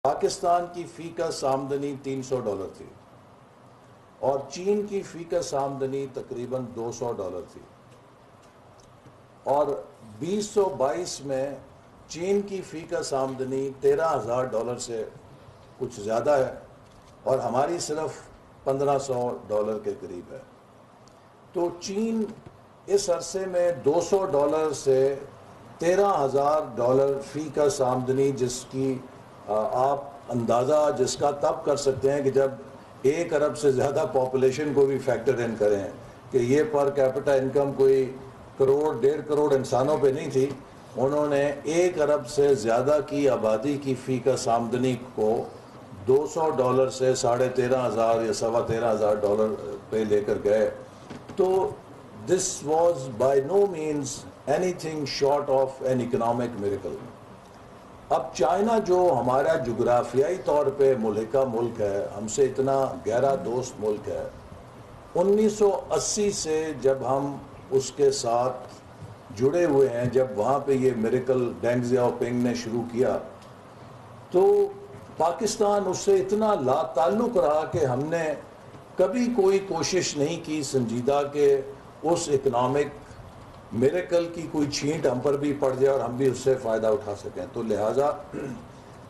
پاکستان کی فی کس آمدنی $300 تھی اور چین کی فی کس آمدنی تقریباً $200 تھی، اور 2022 میں چین کی فی کس آمدنی $13,000 سے کچھ زیادہ ہے اور ہماری صرف $1,500 کے قریب ہے۔ تو چین اس عرصے میں $200 سے $13,000 فی کس آمدنی، جس کی آپ اندازہ جس کا تب کر سکتے ہیں کہ جب 1 ارب سے زیادہ پاپولیشن کو بھی فیکٹر ان کریں کہ یہ پر کیپٹا انکم کوئی 1.5 کروڑ انسانوں پہ نہیں تھی، انہوں نے 1 ارب سے زیادہ کی آبادی کی فی کس آمدنی کو $200 سے $13,500 یا $13,500 پہ لے کر گئے۔ تو this was by no means anything short of an economic miracle۔ اب چائنا جو ہمارا جغرافیائی طور پہ ملحقہ ملک ہے، ہم سے اتنا گہرا دوست ملک ہے، 1980 سے جب ہم اس کے ساتھ جڑے ہوئے ہیں، جب وہاں پہ یہ میریکل ڈینگ زیاؤ پنگ نے شروع کیا، تو پاکستان اس سے اتنا لا تعلق رہا کہ ہم نے کبھی کوئی کوشش نہیں کی سنجیدہ کہ اس اکنامک میریکل کی کوئی چھینٹ ہم پر بھی پڑ جائے اور ہم بھی اس سے فائدہ اٹھا سکیں۔ تو لہٰذا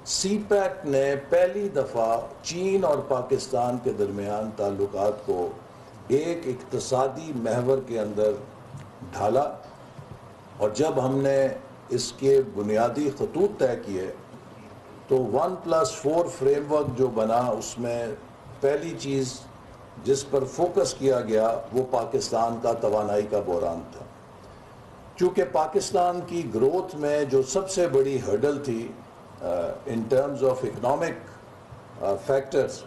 سی پیک نے پہلی دفعہ چین اور پاکستان کے درمیان تعلقات کو ایک اقتصادی محور کے اندر ڈھالا، اور جب ہم نے اس کے بنیادی خطوط طے کیے تو 1+4 فریم ورک جو بنا، اس میں پہلی چیز جس پر فوکس کیا گیا وہ پاکستان کا توانائی کا بحران تھا۔ چونکہ پاکستان کی گروتھ میں جو سب سے بڑی ہرڈل تھی in terms of economic factors,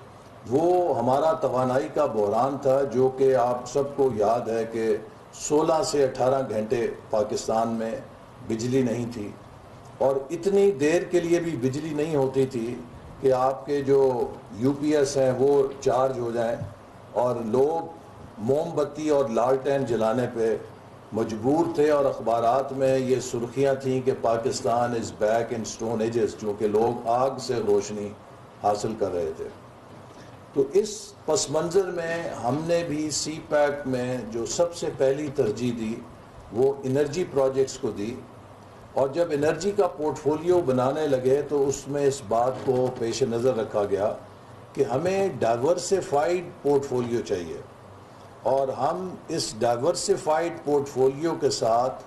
وہ ہمارا توانائی کا بحران تھا، جو کہ آپ سب کو یاد ہے کہ 16 سے 18 گھنٹے پاکستان میں بجلی نہیں تھی، اور اتنی دیر کے لیے بھی بجلی نہیں ہوتی تھی کہ آپ کے جو یو پی ایس ہیں وہ چارج ہو جائیں، اور لوگ موم بتی اور لالٹین جلانے پہ مجبور تھے، اور اخبارات میں یہ سرخیاں تھیں کہ پاکستان از بیک ان اسٹون ایجز، چونکہ لوگ آگ سے روشنی حاصل کر رہے تھے۔ تو اس پس منظر میں ہم نے بھی سی پیک میں جو سب سے پہلی ترجیح دی وہ انرجی پروجیکٹس کو دی، اور جب انرجی کا پورٹ فولیو بنانے لگے تو اس میں اس بات کو پیش نظر رکھا گیا کہ ہمیں ڈائیورسفائیڈ پورٹ فولیو چاہیے، اور ہم اس ڈائیورسفائیڈ پورٹ فولیو کے ساتھ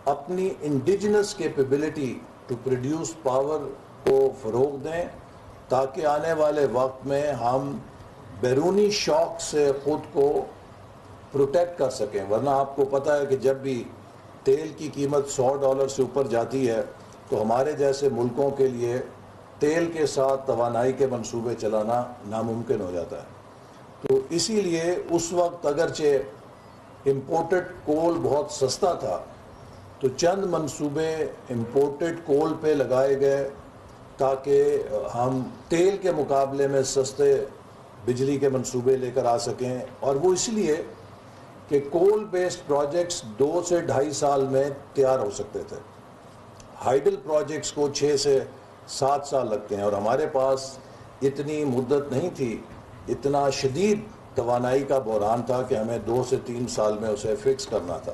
اپنی indigenous capability to produce power کو فروغ دیں، تاکہ آنے والے وقت میں ہم بیرونی شاک سے خود کو پروٹیکٹ کر سکیں۔ ورنہ آپ کو پتہ ہے کہ جب بھی تیل کی قیمت $100 سے اوپر جاتی ہے تو ہمارے جیسے ملکوں کے لیے تیل کے ساتھ توانائی کے منصوبے چلانا ناممکن ہو جاتا ہے۔ تو اسی لیے اس وقت اگرچہ امپورٹڈ کول بہت سستا تھا، تو چند منصوبے امپورٹڈ کول پہ لگائے گئے تاکہ ہم تیل کے مقابلے میں سستے بجلی کے منصوبے لے کر آ سکیں، اور وہ اس لیے کہ کول بیسڈ پروجیکٹس 2 سے 2.5 سال میں تیار ہو سکتے تھے، ہائیڈل پروجیکٹس کو 6 سے 7 سال لگتے ہیں، اور ہمارے پاس اتنی مدت نہیں تھی، اتنا شدید توانائی کا بحران تھا کہ ہمیں 2 سے 3 سال میں اسے فکس کرنا تھا۔